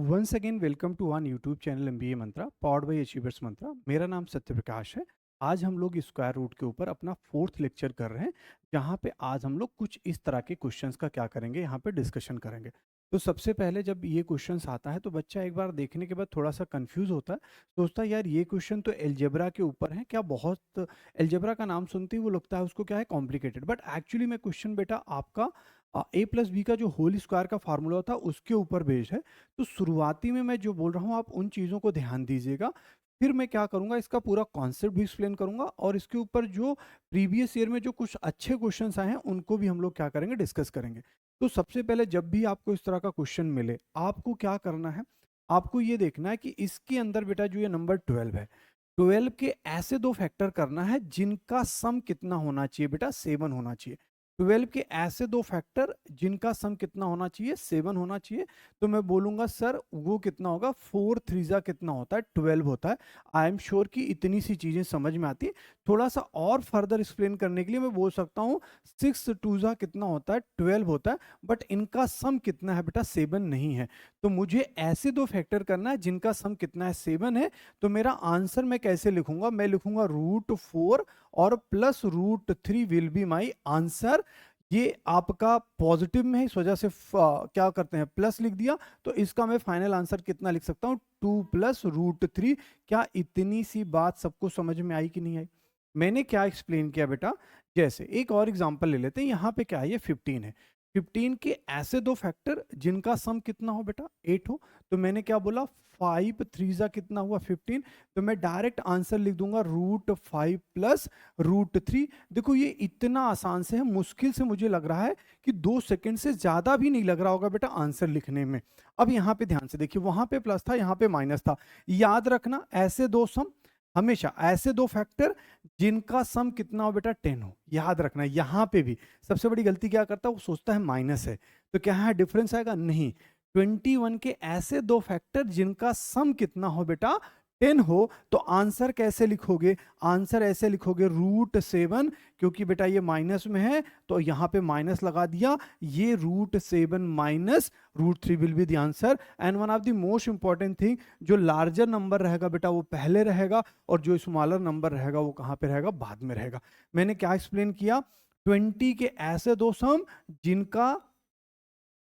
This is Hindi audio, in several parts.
Once again welcome to one YouTube channel MBA Mantra powered by Achievers Mantra. मेरा नाम सत्यप्रकाश है। आज हम लोग स्क्वायर रूट के ऊपर अपना फोर्थ लेक्चर कर रहे हैं, जहां पे आज हम लोग कुछ इस तरह के क्वेश्चंस का क्या करेंगे, यहाँ पे डिस्कशन करेंगे। तो सबसे पहले जब ये क्वेश्चंस आता है तो बच्चा एक बार देखने के बाद थोड़ा सा कंफ्यूज होता है, सोचता है यार ये क्वेश्चन तो एलजेब्रा के ऊपर है क्या, बहुत एलजेब्रा का नाम सुनते ही वो लगता है उसको क्या है, कॉम्प्लिकेटेड। बट एक्चुअली में क्वेश्चन बेटा आपका ए प्लस बी का जो होल स्क्वायर का फार्मूला था उसके ऊपर बेस्ड है। तो शुरुआती में मैं जो बोल रहा हूँ आप उन चीज़ों को ध्यान दीजिएगा। फिर मैं क्या करूँगा, इसका पूरा कॉन्सेप्ट भी एक्सप्लेन करूँगा और इसके ऊपर जो प्रीवियस ईयर में जो कुछ अच्छे क्वेश्चंस आए हैं उनको भी हम लोग क्या करेंगे, डिस्कस करेंगे। तो सबसे पहले जब भी आपको इस तरह का क्वेश्चन मिले, आपको क्या करना है, आपको ये देखना है कि इसके अंदर बेटा जो ये नंबर 12 है, 12 के ऐसे दो फैक्टर करना है जिनका सम कितना होना चाहिए बेटा, 7 होना चाहिए। 12 के ऐसे दो फैक्टर जिनका सम कितना होना चाहिए, 7 होना चाहिए। तो मैं बोलूंगा सर वो कितना होगा, 4 थ्रीजा कितना होता है, 12 होता है। आई एम श्योर कि इतनी सी चीजें समझ में आती है। थोड़ा सा और फर्दर एक्सप्लेन करने के लिए मैं बोल सकता हूँ 6 टूजा कितना होता है, 12 होता है। बट इनका सम कितना है बेटा, 7 नहीं है। तो मुझे ऐसे दो फैक्टर करना है जिनका सम कितना है, 7 है। तो मेरा आंसर मैं कैसे लिखूंगा, मैं लिखूंगा √4 और +√3 विल बी माई आंसर। ये आपका पॉजिटिव में है, इस वजह से क्या करते हैं, प्लस लिख दिया। तो इसका मैं फाइनल आंसर कितना लिख सकता हूं, 2 + √3। क्या इतनी सी बात सबको समझ में आई कि नहीं आई? मैंने क्या एक्सप्लेन किया बेटा, जैसे एक और एग्जांपल ले लेते हैं। यहाँ पे क्या है, ये 15 है। 15 के ऐसे दो फैक्टर जिनका सम कितना हो बेटा, 8 हो। तो मैंने क्या बोला, 5 थ्रीजा कितना हुआ, 15। तो मैं डायरेक्ट आंसर लिख दूंगा √5 + √3। देखो ये इतना आसान से है, मुश्किल से मुझे लग रहा है कि 2 सेकंड से ज्यादा भी नहीं लग रहा होगा बेटा आंसर लिखने में। अब यहाँ पे ध्यान से देखिए, वहां पे प्लस था, यहाँ पे माइनस था। याद रखना ऐसे दो सम, हमेशा ऐसे दो फैक्टर जिनका सम कितना हो बेटा, 10 हो। याद रखना यहाँ पे भी सबसे बड़ी गलती क्या करता है, वो सोचता है माइनस है तो क्या है डिफरेंस आएगा, नहीं। 21 के ऐसे दो फैक्टर जिनका सम कितना हो बेटा, 10 हो। तो आंसर कैसे लिखोगे, आंसर ऐसे लिखोगे √7, क्योंकि बेटा ये माइनस में है तो यहां पे माइनस लगा दिया। ये √7 - √3 will be the answer. And one of the most important thing, जो लार्जर नंबर रहेगा बेटा वो पहले रहेगा और जो स्मॉलर नंबर रहेगा वो कहां पे रहेगा, बाद में रहेगा। मैंने क्या एक्सप्लेन किया, 20 के ऐसे दो सम जिनका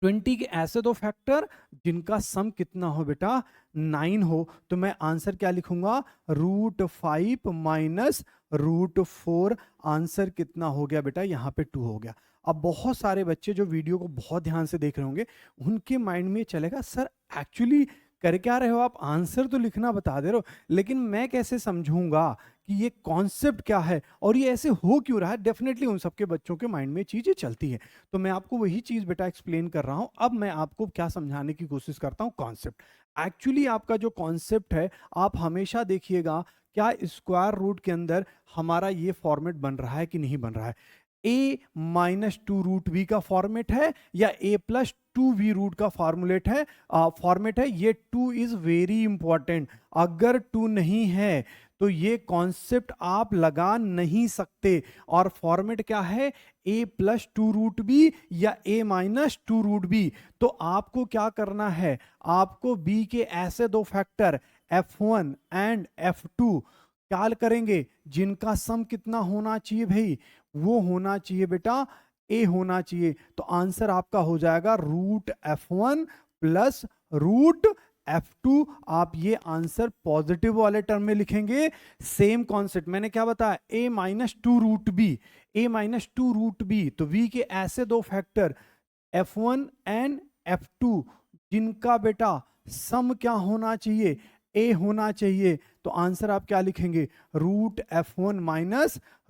20 के ऐसे दो फैक्टर जिनका सम कितना हो बेटा, 9 हो। तो मैं आंसर क्या लिखूंगा, √5 - √4। आंसर कितना हो गया बेटा, यहाँ पे 2 हो गया। अब बहुत सारे बच्चे जो वीडियो को बहुत ध्यान से देख रहे होंगे, उनके माइंड में चलेगा सर एक्चुअली कर क्या रहे हो आप, आंसर तो लिखना बता दे रहे हो, लेकिन मैं कैसे समझूंगा कि ये कॉन्सेप्ट क्या है और ये ऐसे हो क्यों रहा है। डेफिनेटली उन सबके बच्चों के माइंड में चीजें चलती है। तो मैं आपको वही चीज बेटा एक्सप्लेन कर रहा हूं। अब मैं आपको क्या समझाने की कोशिश करता हूं, कॉन्सेप्ट। एक्चुअली आपका जो कॉन्सेप्ट है, आप हमेशा देखिएगा क्या स्क्वायर रूट के अंदर हमारा ये फॉर्मेट बन रहा है कि नहीं बन रहा है। a-2√v का फॉर्मेट है या a+2v रूट का फॉर्मुलेट है, फॉर्मेट है। ये 2 इज वेरी इंपॉर्टेंट। अगर 2 नहीं है तो ये कॉन्सेप्ट आप लगा नहीं सकते। और फॉर्मेट क्या है, a+2√b या a-2√b। तो आपको क्या करना है, आपको b के ऐसे दो फैक्टर f1 एंड f2 क्या करेंगे, जिनका सम कितना होना चाहिए भाई, वो होना चाहिए बेटा a होना चाहिए। तो आंसर आपका हो जाएगा √f1 + √f2। आप ये आंसर पॉजिटिव वाले टर्म में लिखेंगे। सेम कॉन्सेप्ट मैंने क्या बताया, a-2√b, a-2√b। तो v के ऐसे दो फैक्टर f1 एंड f2 जिनका बेटा सम क्या होना चाहिए, a होना चाहिए। तो आंसर आप क्या लिखेंगे, √f1 -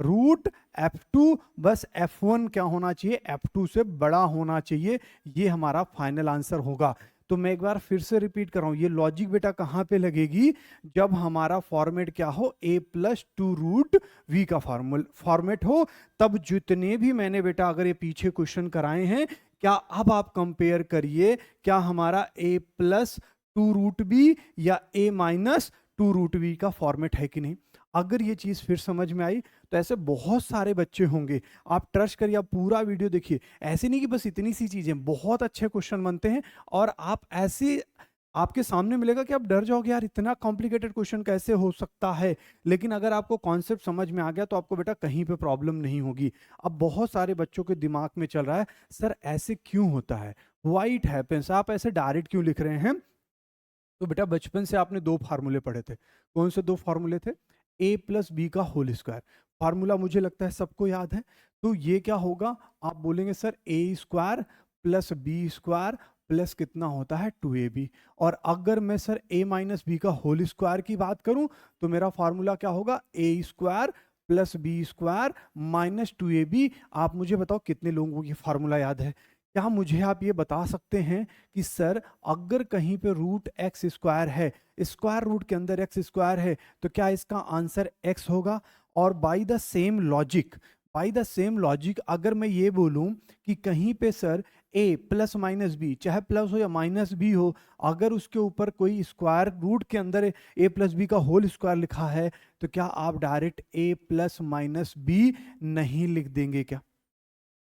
√f2। बस f1 क्या होना चाहिए, f2 से बड़ा होना चाहिए। ये हमारा फाइनल आंसर होगा। तो मैं एक बार फिर से रिपीट कर रहा हूं, ये लॉजिक बेटा कहां पे लगेगी, जब हमारा फॉर्मेट क्या हो, a+2√v का फॉर्मेट हो। तब जितने भी मैंने बेटा अगर ये पीछे क्वेश्चन कराए हैं, क्या अब आप कंपेयर करिए, क्या हमारा a+2√b या a-2√v का फॉर्मेट है कि नहीं। अगर ये चीज फिर समझ में आई तो ऐसे बहुत सारे बच्चे होंगे। आप ट्रस्ट करिए, आप पूरा वीडियो देखिए। ऐसे नहीं कि बस इतनी सी चीजें, बहुत अच्छे क्वेश्चन बनते हैं और आप ऐसे आपके सामने मिलेगा कि आप डर जाओगे, यार इतना कॉम्प्लिकेटेड क्वेश्चन कैसे हो सकता है। लेकिन अगर आपको कॉन्सेप्ट समझ में आ गया तो आपको बेटा कहीं पे प्रॉब्लम नहीं होगी। अब बहुत सारे बच्चों के दिमाग में चल रहा है, सर ऐसे क्यों होता है, व्हाई इट हैपेंस, आप ऐसे डायरेक्ट क्यों लिख रहे हैं। तो बेटा बचपन से आपने दो फार्मूले पढ़े थे। कौन से दो फार्मूले थे, ए प्लस बी का होल स्क्वायर। फार्मूला मुझे लगता है सबको याद है। तो ये क्या होगा, आप बोलेंगे sir a square plus b square plus कितना होता है 2ab। और अगर मैं सर a माइनस बी का होल स्क्वायर की बात करूं तो मेरा फार्मूला क्या होगा, a square plus b square minus 2ab। आप मुझे बताओ कितने लोगों की फार्मूला याद है। क्या मुझे आप ये बता सकते हैं कि सर अगर कहीं पे रूट एक्स स्क्वायर है, स्क्वायर रूट के अंदर एक्स स्क्वायर है, तो क्या इसका आंसर एक्स होगा। और बाय द सेम लॉजिक अगर मैं ये बोलूं कि कहीं पे सर ए प्लस माइनस बी, चाहे प्लस हो या माइनस बी हो, अगर उसके ऊपर कोई स्क्वायर रूट के अंदर ए प्लस बी का होल स्क्वायर लिखा है, तो क्या आप डायरेक्ट ए प्लस माइनस बी नहीं लिख देंगे क्या।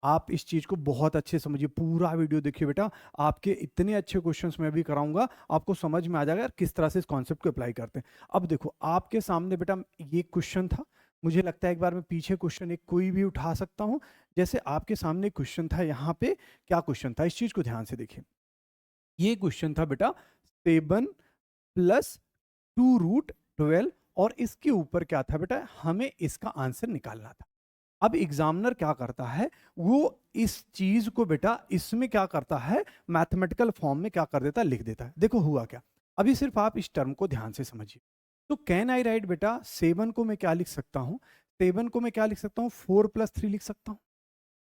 आप इस चीज को बहुत अच्छे समझिए, पूरा वीडियो देखिए बेटा, आपके इतने अच्छे क्वेश्चंस मैं भी कराऊंगा, आपको समझ में आ जाएगा यार किस तरह से इस कॉन्सेप्ट को अप्लाई करते हैं। अब देखो आपके सामने बेटा ये क्वेश्चन था, मुझे लगता है एक बार मैं पीछे क्वेश्चन एक कोई भी उठा सकता हूं। जैसे आपके सामने क्वेश्चन था, यहाँ पे क्या क्वेश्चन था, इस चीज को ध्यान से देखिए। ये क्वेश्चन था बेटा 7 + 2√12, और इसके ऊपर क्या था बेटा, हमें इसका आंसर निकालना था। अब एग्जामिनर क्या करता है, वो इस चीज को बेटा इसमें क्या करता है, मैथमेटिकल फॉर्म में क्या कर देता है, लिख देता है। देखो हुआ क्या, अभी सिर्फ आप इस टर्म को ध्यान से समझिए। तो कैन आई राइट बेटा, 7 को मैं क्या लिख सकता हूं, 7 को मैं क्या लिख सकता हूं, 4 + 3 लिख सकता हूं।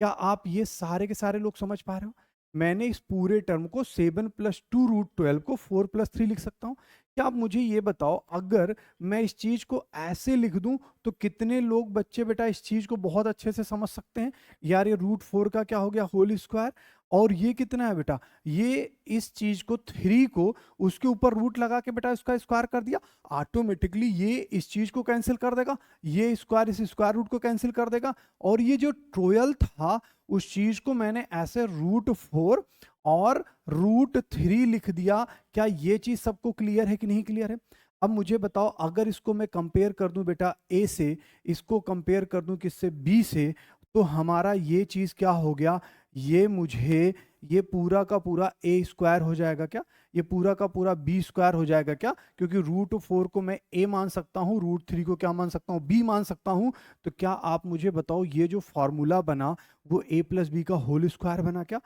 क्या आप ये सारे के सारे लोग समझ पा रहे हो, मैंने इस पूरे टर्म को 7 + 2√12 को 4 + 3 लिख सकता हूं। क्या आप मुझे ये बताओ, अगर मैं इस चीज को ऐसे लिख दूं तो कितने लोग बच्चे बेटा इस चीज को बहुत अच्छे से समझ सकते हैं, यार ये √4 का क्या हो गया होल स्क्वायर, और ये कितना है बेटा, ये इस चीज को 3 को उसके ऊपर रूट लगा के बेटा इसका स्क्वायर कर दिया, ऑटोमेटिकली ये इस चीज को कैंसिल कर देगा, ये स्क्वायर इस स्क्वायर रूट को कैंसिल कर देगा, और ये जो 12 था उस चीज को मैंने ऐसे √4 और √3 लिख दिया। क्या ये चीज सबको क्लियर है कि नहीं क्लियर है। अब मुझे बताओ, अगर इसको मैं कंपेयर कर दूं बेटा ए से, इसको कंपेयर कर दूं किससे, बी से, तो हमारा ये चीज क्या हो गया, ये मुझे ये पूरा का पूरा ए स्क्वायर हो जाएगा क्या, ये पूरा का पूरा बी स्क्वायर हो जाएगा क्या, क्योंकि √4 को मैं ए मान सकता हूं, √3 को क्या मान सकता हूं, बी मान सकता हूं। तो क्या आप मुझे बताओ, ये जो फॉर्मूला बना वो a + b का होल स्क्वायर बना क्या।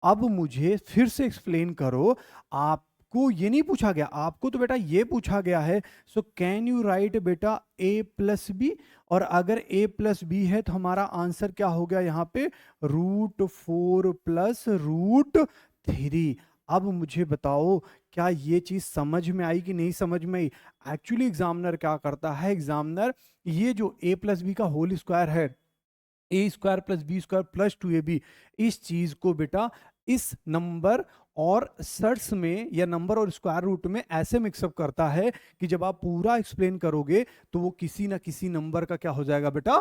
अब मुझे फिर से एक्सप्लेन करो, आपको ये नहीं पूछा गया, आपको तो बेटा ये पूछा गया है, सो कैन यू राइट बेटा a + b, और अगर a + b है तो हमारा आंसर क्या हो गया यहाँ पे, √4 + √3। अब मुझे बताओ, क्या ये चीज समझ में आई कि नहीं समझ में आई। एक्चुअली एग्जामिनर क्या करता है, एग्जामिनर ये जो a + b का होल स्क्वायर है, a² + b² + 2ab, इस चीज को बेटा इस नंबर और सर्च में या नंबर और स्क्वायर रूट में ऐसे मिक्सअप करता है कि जब आप पूरा एक्सप्लेन करोगे तो वो किसी ना किसी नंबर का क्या हो जाएगा बेटा,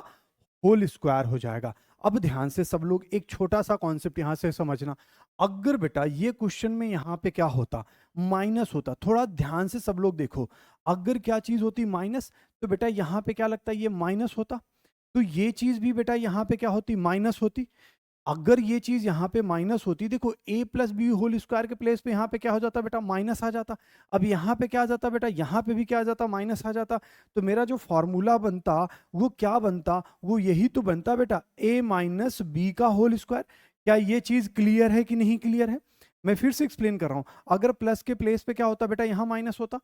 होल स्क्वायर हो जाएगा। अब ध्यान से सब लोग एक छोटा सा कॉन्सेप्ट यहां से समझना, अगर बेटा ये क्वेश्चन में यहां पे क्या होता, माइनस होता, थोड़ा ध्यान से सब लोग देखो, अगर क्या चीज होती माइनस, तो बेटा यहां पे क्या लगता है, ये माइनस होता, तो ये चीज भी बेटा यहाँ पे क्या होती, माइनस होती। अगर ये चीज यहाँ पे माइनस होती, देखो a + b होल स्क्वायर के प्लेस पे यहाँ पे क्या हो जाता बेटा, माइनस आ जाता। अब यहाँ पे क्या आ जाता बेटा, यहाँ पे भी क्या आ जाता, माइनस आ जाता। तो मेरा जो फॉर्मूला बनता वो क्या बनता, वो यही तो बनता बेटा, a - b का होल स्क्वायर। क्या ये चीज क्लियर है कि नहीं क्लियर है। मैं फिर से एक्सप्लेन कर रहा हूं, अगर प्लस के प्लेस पे क्या होता बेटा, यहाँ माइनस होता।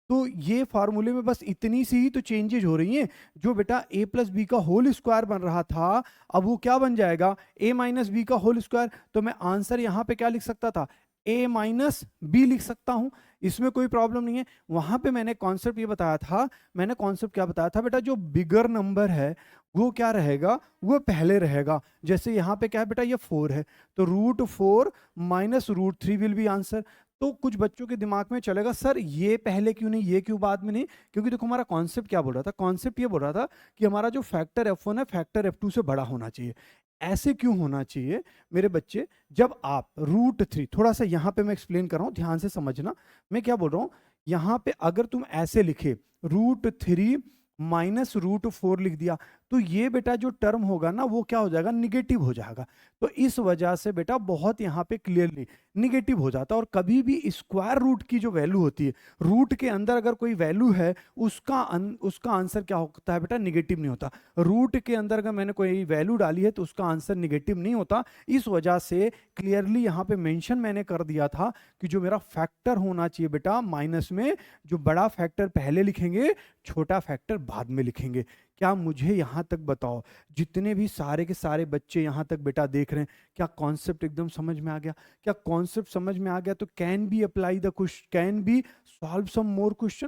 तो ये फार्मूले में बस इतनी सी ही तो चेंजेज हो रही हैं, जो बेटा a + b का होल स्क्वायर बन रहा था, अब वो क्या बन जाएगा, a - b का होल स्क्वायर। तो मैं आंसर यहां पे क्या लिख सकता था, a - b लिख सकता हूं, इसमें कोई प्रॉब्लम नहीं है। वहां पे मैंने कॉन्सेप्ट ये बताया था, मैंने कॉन्सेप्ट क्या बताया था बेटा, जो बिगर नंबर है वो क्या रहेगा, वो पहले रहेगा। जैसे यहाँ पे क्या है बेटा, ये 4 है, तो √4 - √3 विल बी आंसर। तो कुछ बच्चों के दिमाग में चलेगा, सर ये पहले क्यों नहीं, ये क्यों बाद में नहीं, क्योंकि देखो हमारा कॉन्सेप्ट क्या बोल रहा था, कॉन्सेप्ट ये बोल रहा था कि हमारा जो फैक्टर f1 है फैक्टर f2 से बड़ा होना चाहिए। ऐसे क्यों होना चाहिए मेरे बच्चे? जब आप √3, थोड़ा सा यहाँ पे मैं एक्सप्लेन कर रहा हूँ, ध्यान से समझना मैं क्या बोल रहा हूँ। यहाँ पे अगर तुम ऐसे लिखे √3 माइनस √4 लिख दिया, तो ये बेटा जो टर्म होगा ना वो क्या हो जाएगा, निगेटिव हो जाएगा। तो इस वजह से बेटा बहुत यहाँ पे क्लियरली निगेटिव हो जाता है। और कभी भी स्क्वायर रूट की जो वैल्यू होती है, रूट के अंदर अगर कोई वैल्यू है, उसका आंसर क्या होता है बेटा, निगेटिव नहीं होता। रूट के अंदर अगर मैंने कोई वैल्यू डाली है तो उसका आंसर निगेटिव नहीं होता। इस वजह से क्लियरली यहाँ पे मेंशन मैंने कर दिया था कि जो मेरा फैक्टर होना चाहिए बेटा माइनस में, जो बड़ा फैक्टर पहले लिखेंगे, छोटा फैक्टर बाद में लिखेंगे। क्या मुझे यहाँ तक बताओ, जितने भी सारे के सारे बच्चे यहाँ तक बेटा देख रहे हैं, क्या कॉन्सेप्ट एकदम समझ में आ गया? क्या कॉन्सेप्ट समझ में आ गया तो can be apply the question, can be solve some more question.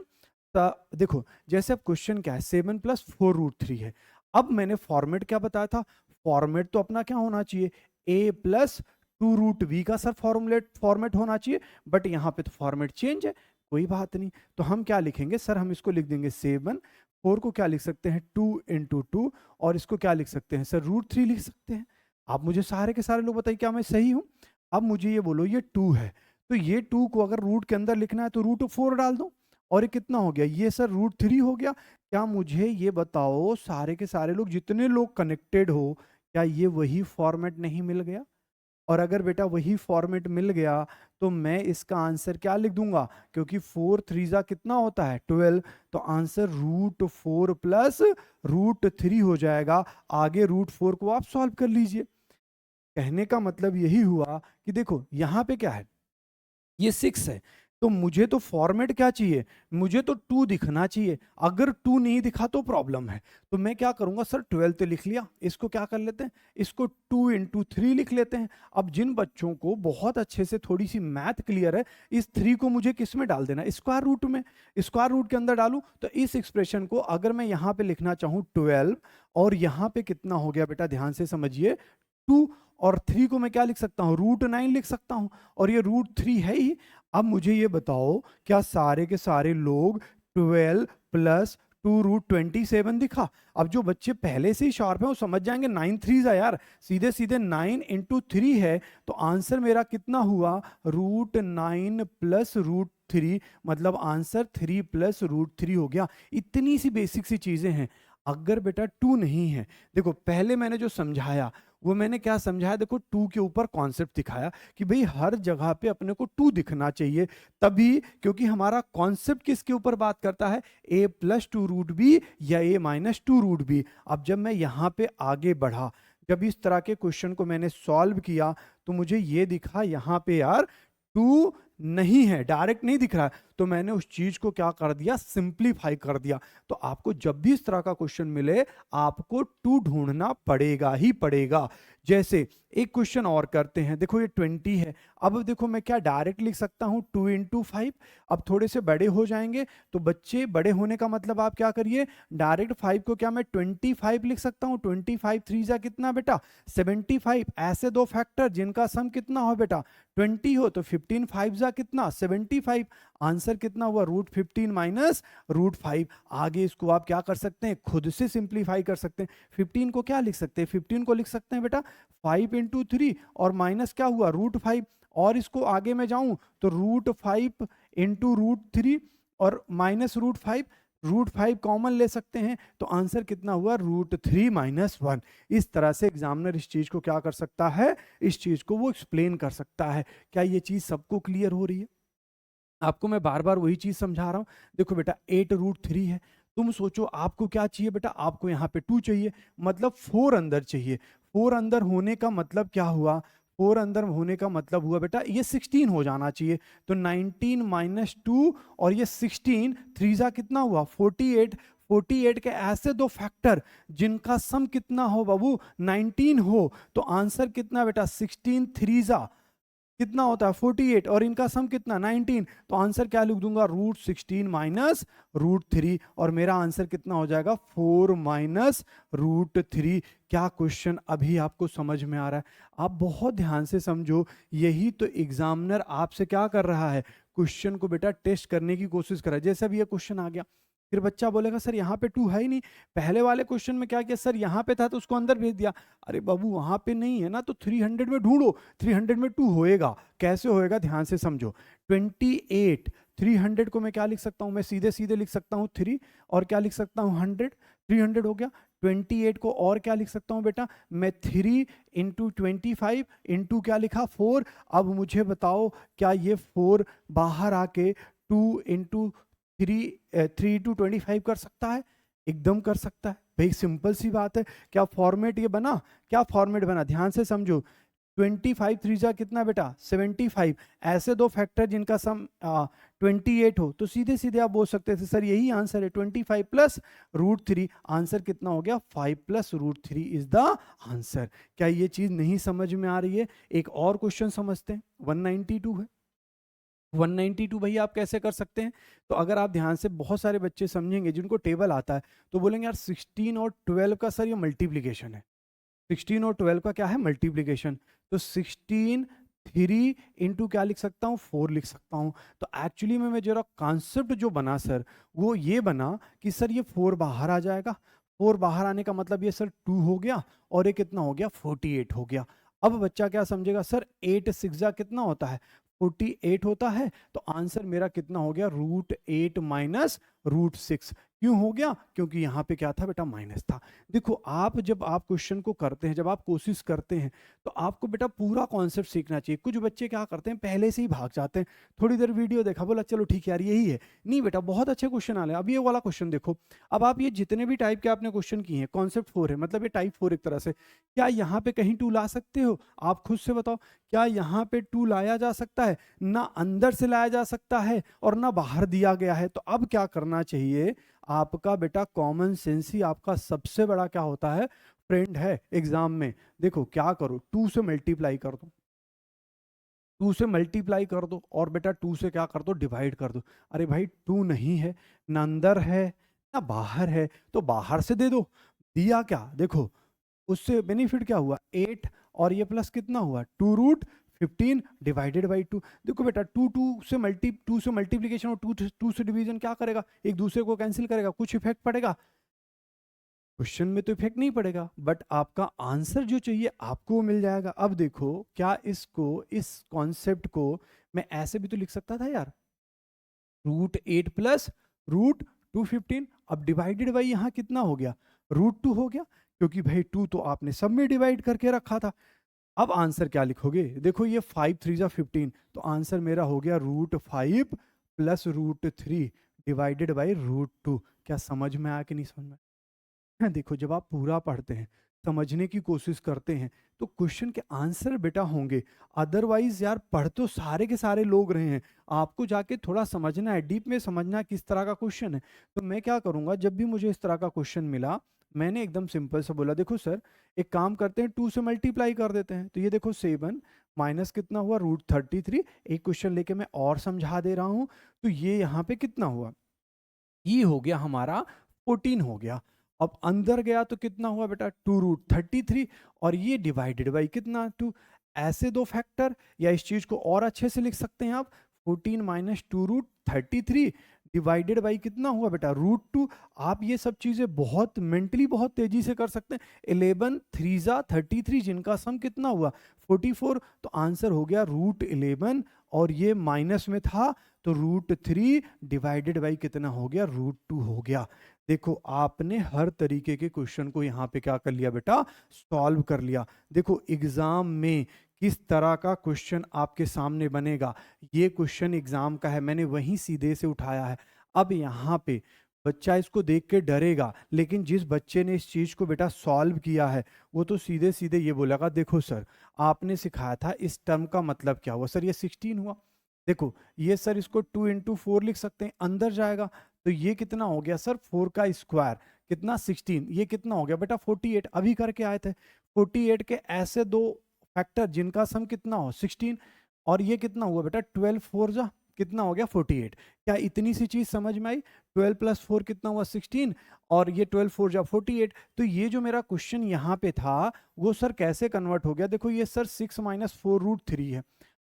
देखो जैसे अब क्वेश्चन क्या है, 7 + 4√3 है। अब मैंने फॉर्मेट क्या बताया था, फॉर्मेट तो अपना क्या होना चाहिए, a + 2√v का सर फॉर्मेट होना चाहिए। बट यहाँ पे तो फॉर्मेट चेंज है, कोई बात नहीं। तो हम क्या लिखेंगे सर, हम इसको लिख देंगे 7, 4 को क्या लिख सकते हैं 2 × 2, और इसको क्या लिख सकते हैं सर √3 लिख सकते हैं। आप मुझे सारे के सारे लोग बताइए क्या मैं सही हूं? अब मुझे ये बोलो ये 2 है, तो ये 2 को अगर रूट के अंदर लिखना है तो √4 डाल दो, और ये कितना हो गया, ये सर √3 हो गया। क्या मुझे ये बताओ सारे के सारे लोग, जितने लोग कनेक्टेड हो, क्या ये वही फॉर्मेट नहीं मिल गया? और अगर बेटा वही फॉर्मेट मिल गया तो मैं इसका आंसर क्या लिख दूंगा, क्योंकि 4 3 कितना होता है 12, तो आंसर √4 + √3 हो जाएगा। आगे √4 को आप सॉल्व कर लीजिए। कहने का मतलब यही हुआ कि देखो यहाँ पे क्या है, ये 6 है, तो मुझे तो फॉर्मेट क्या चाहिए, मुझे तो 2 दिखना चाहिए। अगर 2 नहीं दिखा तो प्रॉब्लम है। तो मैं क्या करूंगा सर, 12 तो लिख लिया, इसको क्या कर लेते हैं, इसको 2 × 3 लिख लेते हैं। अब जिन बच्चों को बहुत अच्छे से थोड़ी सी मैथ क्लियर है, इस 3 को मुझे किस में डाल देना, स्क्वायर रूट में। स्क्वायर रूट के अंदर डालूं तो इस एक्सप्रेशन को अगर मैं यहाँ पे लिखना चाहूँ 12, और यहाँ पे कितना हो गया बेटा, ध्यान से समझिए 2, और 3 को मैं क्या लिख सकता हूँ √9 लिख सकता हूँ, और ये √3 है ही। अब मुझे ये बताओ क्या सारे के सारे लोग 12 + 2√27 दिखा? अब जो बच्चे पहले से ही शार्प हैं वो समझ जाएंगे 9 3 यार, सीधे सीधे 9 × 3 है, तो आंसर मेरा कितना हुआ, √9 + √3, मतलब आंसर 3 + √3 हो गया। इतनी सी बेसिक सी चीजें हैं। अगर बेटा 2 नहीं है, देखो पहले मैंने जो समझाया वो मैंने क्या समझाया, देखो 2 के ऊपर कॉन्सेप्ट दिखाया कि भाई हर जगह पे अपने को 2 दिखना चाहिए, तभी, क्योंकि हमारा कॉन्सेप्ट किसके ऊपर बात करता है, a + 2√b या a - 2√b। अब जब मैं यहाँ पे आगे बढ़ा, जब इस तरह के क्वेश्चन को मैंने सॉल्व किया, तो मुझे ये दिखा यहाँ पे यार 2 नहीं है, डायरेक्ट नहीं दिख रहा है, तो मैंने उस चीज को क्या कर दिया, सिंप्लीफाई कर दिया। तो आपको जब भी इस तरह का क्वेश्चन मिले, आपको 2 ढूंढना पड़ेगा ही पड़ेगा। जैसे एक क्वेश्चन और करते हैं, देखो ये 20 है। अब देखो मैं क्या डायरेक्ट लिख सकता हूं 2 × 5। अब थोड़े से बड़े हो जाएंगे, तो बच्चे बड़े होने का मतलब आप क्या करिए, डायरेक्ट 5 को क्या मैं 25 लिख सकता हूं, 25 3 कितना बेटा 75। ऐसे दो फैक्टर जिनका सम कितना हो बेटा 20 हो, तो 15 5 कितना 75। आंसर कितना हुआ, √15 - √5। आगे इसको आप क्या कर सकते हैं, खुद से सिंप्लीफाई कर सकते हैं। 15 को क्या लिख सकते हैं, 15 को लिख सकते हैं बेटा 5 × 3, और माइनस क्या हुआ √5, और इसको आगे मैं जाऊं तो √5 × √3 और माइनस √5, √5 कॉमन ले सकते हैं, तो आंसर कितना हुआ √3 - 1। इस तरह से एग्जामिनर इस चीज को क्या कर सकता है, इस चीज को वो एक्सप्लेन कर सकता है। क्या ये चीज सबको क्लियर हो रही है? आपको मैं बार बार वही चीज समझा रहा हूं। देखो बेटा 8√3 है, तुम सोचो आपको क्या चाहिए बेटा, आपको यहाँ पे 2 चाहिए, मतलब 4 अंदर चाहिए। 4 अंदर होने का मतलब क्या हुआ, 4 अंदर होने का मतलब हुआ बेटा ये 16 हो जाना चाहिए। तो 19 - 2, और ये 16 3 कितना हुआ 48। 48 के ऐसे दो फैक्टर जिनका सम कितना हो बाबू 19 हो, तो आंसर कितना बेटा 16 3 कितना होता है 48, और इनका सम कितना 19, तो आंसर क्या लिख दूंगा √16 - √3, और मेरा आंसर कितना हो जाएगा 4 - √3। क्या क्वेश्चन अभी आपको समझ में आ रहा है? आप बहुत ध्यान से समझो, यही तो एग्जामिनर आपसे क्या कर रहा है, क्वेश्चन को बेटा टेस्ट करने की कोशिश कर रहा है। जैसे अभी ये क्वेश्चन आ गया, फिर बच्चा बोलेगा सर यहाँ पे 2 है ही नहीं, पहले वाले क्वेश्चन में क्या किया सर, यहाँ पे था तो उसको अंदर भेज दिया। अरे बाबू वहाँ पे नहीं है ना, तो 300 में ढूंढो, 300 में 2 होएगा, कैसे होएगा ध्यान से समझो। 28, 300 को मैं क्या लिख सकता हूँ, मैं सीधे सीधे लिख सकता हूँ 3, और क्या लिख सकता हूँ 100, 300 हो गया। 28 को और क्या लिख सकता हूँ बेटा, मैं 3 इंटू 25 इंटू क्या लिखा 4। अब मुझे बताओ क्या ये 4 बाहर आके 2 इंटू 3 कर सकता है? एकदम कर सकता है भाई, सिंपल सी बात है। क्या फॉर्मेट ये बना, क्या फॉर्मेट बना, ध्यान से समझो। 25 3 जा कितना बेटा 75, ऐसे दो फैक्टर जिनका सम 28 हो, तो सीधे सीधे आप बोल सकते थे सर यही आंसर है 25 प्लस √3। आंसर कितना हो गया 5 प्लस √3 इज द आंसर। क्या ये चीज नहीं समझ में आ रही है? एक और क्वेश्चन समझते हैं। 192 है, 192 भैया आप कैसे कर सकते हैं? तो अगर आप ध्यान से, बहुत सारे बच्चे समझेंगे जिनको टेबल आता है, तो बोलेंगे यार 16 और 12 का सर ये मल्टीप्लीकेशन है। 16 और 12 का क्या है मल्टीप्लीकेशन, तो 16 3 इंटू क्या लिख सकता हूँ 4 लिख सकता हूँ। तो एक्चुअली में मैं जरा कॉन्सेप्ट जो बना सर, वो ये बना कि सर ये 4 बाहर आ जाएगा, 4 बाहर आने का मतलब ये सर 2 हो गया, और ये कितना हो गया 48 हो गया। अब बच्चा क्या समझेगा सर 8 6 जा कितना होता है 48 होता है, तो आंसर मेरा कितना हो गया √8 माइनस √6। क्यों हो गया? क्योंकि यहाँ पे क्या था बेटा माइनस था। देखो आप जब आप क्वेश्चन को करते हैं, जब आप कोशिश करते हैं, तो आपको बेटा पूरा कॉन्सेप्ट सीखना चाहिए। कुछ बच्चे क्या करते हैं पहले से ही भाग जाते हैं, थोड़ी देर वीडियो देखा, बोला चलो ठीक है यार यही है। नहीं बेटा, बहुत अच्छे क्वेश्चन आ रहे हैं। अब ये वाला क्वेश्चन देखो, अब आप ये जितने भी टाइप के आपने क्वेश्चन किए हैं, कॉन्सेप्ट 4 है, मतलब ये टाइप 4 एक तरह से। क्या यहाँ पे कहीं 2 ला सकते हो? आप खुद से बताओ, क्या यहाँ पे 2 लाया जा सकता है? ना अंदर से लाया जा सकता है और ना बाहर दिया गया है। तो अब क्या करना चाहिए आपका बेटा, कॉमन सेंस ही आपका सबसे बड़ा क्या होता है फ्रेंड है एग्जाम में। देखो क्या करो, 2 से मल्टीप्लाई कर दो, 2 से मल्टीप्लाई कर दो, और बेटा 2 से क्या कर दो डिवाइड कर दो। अरे भाई 2 नहीं है, ना अंदर है ना बाहर है, तो बाहर से दे दो। दिया क्या देखो, उससे बेनिफिट क्या हुआ 8, और ये प्लस कितना हुआ 2√15 डिवाइडेड बाई 2। देखो बेटा 2 से मल्टीप्लीकेशन और 2 से डिवीजन क्या करेगा, एक दूसरे को कैंसिल करेगा, कुछ इफेक्ट पड़ेगा? क्वेश्चन में तो इफेक्ट नहीं पड़ेगा, बट आपका आंसर जो चाहिए आपको वो मिल जाएगा। अब देखो क्या इसको, इस कॉन्सेप्ट को मैं ऐसे भी तो लिख सकता था यार, √8 प्लस √215। अब डिवाइडेड बाई यहाँ कितना हो गया √2 हो गया, क्योंकि भाई 2 तो आपने सब में डिवाइड करके रखा था। अब आंसर क्या लिखोगे, देखो ये 5 3 जा 15, तो आंसर मेरा हो गया √5 प्लस √3 डिवाइडेड बाई √2। क्या समझ में आया कि नहीं समझ में? देखो जब आप पूरा पढ़ते हैं, समझने की कोशिश करते हैं, तो क्वेश्चन के आंसर बेटा होंगे। अदरवाइज यार पढ़ तो सारे के सारे लोग रहे हैं, आपको जाके थोड़ा समझना है, डीप में समझना है किस तरह का क्वेश्चन है। तो मैं क्या करूंगा, जब भी मुझे इस तरह का क्वेश्चन मिला, मैंने एकदम सिंपल से बोला देखो सर एक काम करते हैं 2 से मल्टीप्लाई कर देते हैं। तो ये देखो 7 माइनस कितना हुआ √33। एक क्वेश्चन लेके मैं और समझा दे रहा हूँ, तो ये यहाँ पे कितना हुआ, ये हो गया हमारा 14 हो गया। अब अंदर गया तो कितना हुआ बेटा 2√33, और ये डिवाइडेड बाई कितना 2। ऐसे दो फैक्टर, या इस चीज को और अच्छे से लिख सकते हैं आप, 14 माइनस 2√33 डिवाइडेड बाई कितना हुआ बेटा √2। आप ये सब चीजें बहुत मेंटली बहुत तेजी से कर सकते हैं। 11 3 जा 33, जिनका सम कितना हुआ 44, तो आंसर हो गया √11, और ये माइनस में था तो √3 डिवाइडेड बाई कितना हो गया √2 हो गया। देखो आपने हर तरीके के क्वेश्चन को यहाँ पे क्या कर लिया बेटा, सॉल्व कर लिया। देखो एग्जाम में किस तरह का क्वेश्चन आपके सामने बनेगा, ये क्वेश्चन एग्जाम का है, मैंने वहीं सीधे से उठाया है। अब यहाँ पे बच्चा इसको देख के डरेगा, लेकिन जिस बच्चे ने इस चीज को बेटा सॉल्व किया है, वो तो सीधे सीधे ये बोलेगा देखो सर आपने सिखाया था इस टर्म का मतलब क्या हुआ, सर ये 16 हुआ। देखो ये सर इसको 2 इंटू 4 लिख सकते हैं, अंदर जाएगा तो ये कितना हो गया सर 4 का स्क्वायर कितना 16, ये कितना हो गया बेटा 48, अभी करके आए थे। 48 के ऐसे दो फैक्टर जिनका सम कितना हो 16, और ये कितना हुआ बेटा 12 4 जा कितना हो गया 48। क्या इतनी सी चीज समझ में आई? 12 प्लस 4 कितना हुआ 16, और ये 12 4 जा 48। तो ये जो मेरा क्वेश्चन यहाँ पे था वो सर कैसे कन्वर्ट हो गया, देखो ये सर 6 माइनस 4 √3 है।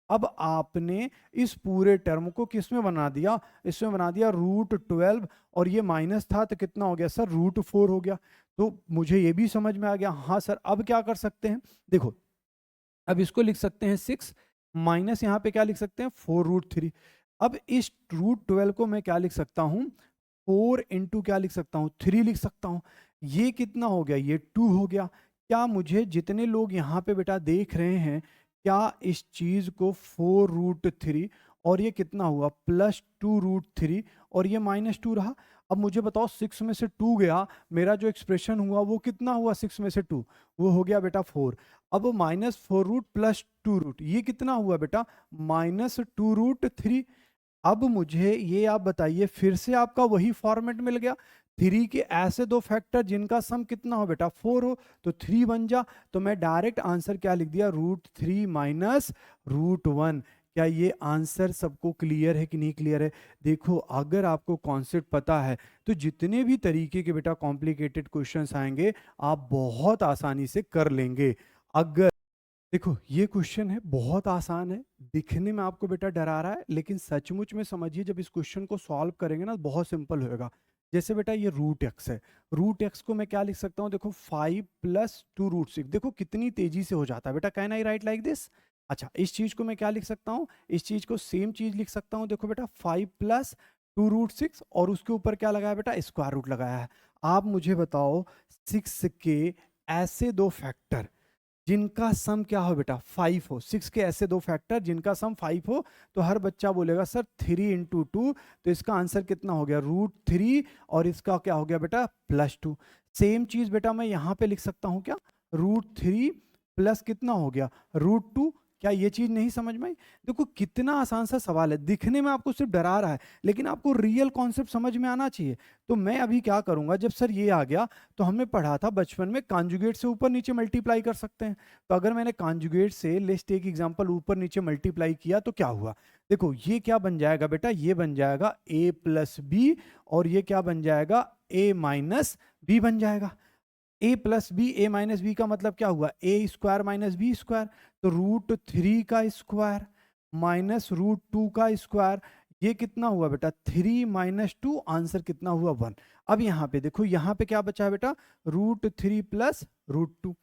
अब आपने इस पूरे टर्म को किस में बना दिया, इसमें बना दिया √12, और ये माइनस था तो कितना हो गया सर, √4 हो गया। तो मुझे ये भी समझ में आ गया। हाँ सर, अब क्या कर सकते हैं, देखो अब इसको लिख सकते हैं 6 माइनस यहाँ पे क्या लिख सकते हैं 4√3। अब इस √12 को मैं क्या लिख सकता हूँ, 4 इंटू क्या लिख सकता हूँ, 3 लिख सकता हूँ। ये कितना हो गया, ये 2 हो गया। क्या मुझे जितने लोग यहाँ पे बेटा देख रहे हैं, क्या इस चीज को 4√3 और ये कितना हुआ +2√3 और ये -2 रहा। अब मुझे बताओ 6 में से 2 गया, मेरा जो एक्सप्रेशन हुआ वो कितना हुआ, 6 में से 2 वो हो गया बेटा 4। अब -4 रूट +2 रूट ये कितना हुआ बेटा, -2√3। अब मुझे ये आप बताइए, फिर से आपका वही फॉर्मेट मिल गया, 3 के ऐसे दो फैक्टर जिनका सम कितना हो बेटा 4 हो, तो 3 बन जा। तो मैं डायरेक्ट आंसर क्या लिख दिया, √3 माइनस √1। क्या ये आंसर सबको क्लियर है कि नहीं क्लियर है? देखो अगर आपको कॉन्सेप्ट पता है तो जितने भी तरीके के बेटा कॉम्प्लिकेटेड क्वेश्चंस आएंगे आप बहुत आसानी से कर लेंगे। अगर देखो ये क्वेश्चन है बहुत आसान है, दिखने में आपको बेटा डरा रहा है, लेकिन सचमुच में समझिए जब इस क्वेश्चन को सॉल्व करेंगे ना बहुत सिंपल होएगा। जैसे बेटा ये √x है, √x को मैं क्या लिख सकता हूँ, देखो 5 + 2√6। देखो कितनी तेजी से हो जाता है बेटा, can I right like this. अच्छा इस चीज को मैं क्या लिख सकता हूँ, इस चीज को सेम चीज लिख सकता हूँ। देखो बेटा 5 + 2√6 और उसके ऊपर क्या लगाया बेटा, स्क्वायर रूट लगाया है। आप मुझे बताओ 6 के ऐसे दो फैक्टर जिनका सम क्या हो बेटा 5 हो, 6 के ऐसे दो फैक्टर जिनका सम 5 हो, तो हर बच्चा बोलेगा सर 3 इंटू 2, तो इसका आंसर कितना हो गया √3 और इसका क्या हो गया बेटा +2। सेम चीज बेटा मैं यहाँ पे लिख सकता हूँ क्या, √3 प्लस कितना हो गया √2। क्या ये चीज नहीं समझ में आई? देखो कितना आसान सा सवाल है, दिखने में आपको सिर्फ डरा रहा है, लेकिन आपको रियल कॉन्सेप्ट समझ में आना चाहिए। तो मैं अभी क्या करूंगा, जब सर ये आ गया तो हमने पढ़ा था बचपन में कांजुगेट से ऊपर नीचे मल्टीप्लाई कर सकते हैं। तो अगर मैंने कांजुगेट से लेट्स टेक एग्जांपल ऊपर नीचे मल्टीप्लाई किया तो क्या हुआ, देखो ये क्या बन जाएगा बेटा, ये बन जाएगा a+b और ये क्या बन जाएगा a-b बन जाएगा। a+b a-b का मतलब क्या हुआ, a² - b²। तो √3 का स्क्वायर माइनस √2 का स्क्वायर, ये कितना हुआ बेटा 3 - 2, आंसर कितना हुआ 1। अब यहाँ पे देखो, यहाँ पे क्या बचा बेटा √3 + √2,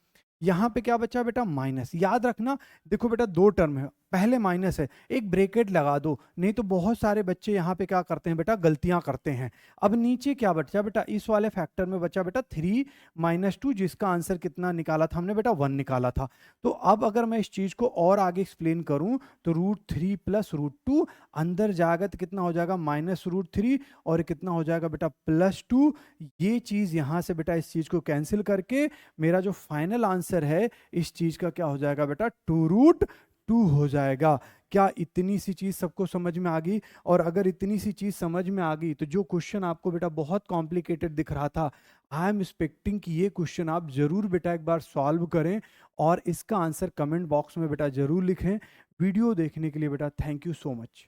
यहाँ पे क्या बचा बेटा माइनस। याद रखना देखो बेटा दो टर्म है, पहले माइनस है, एक ब्रेकेट लगा दो, नहीं तो बहुत सारे बच्चे यहाँ पे क्या करते हैं बेटा गलतियां करते हैं। अब नीचे क्या बचा बेटा, इस वाले फैक्टर में बचा बेटा 3 - 2, जिसका आंसर कितना निकाला था हमने बेटा 1 निकाला था। तो अब अगर मैं इस चीज को और आगे एक्सप्लेन करूं तो √3 + √2 अंदर जाएगा तो कितना हो जाएगा -√3 और कितना हो जाएगा बेटा +2। ये चीज यहां से बेटा इस चीज को कैंसिल करके मेरा जो फाइनल आंसर है इस चीज का क्या हो जाएगा बेटा 2√2 हो जाएगा। क्या इतनी सी चीज सबको समझ में आ गई? और अगर इतनी सी चीज समझ में आ गई तो जो क्वेश्चन आपको बेटा बहुत कॉम्प्लिकेटेड दिख रहा था, आई एम एक्सपेक्टिंग कि ये क्वेश्चन आप जरूर बेटा एक बार सॉल्व करें और इसका आंसर कमेंट बॉक्स में बेटा जरूर लिखें। वीडियो देखने के लिए बेटा थैंक यू सो मच।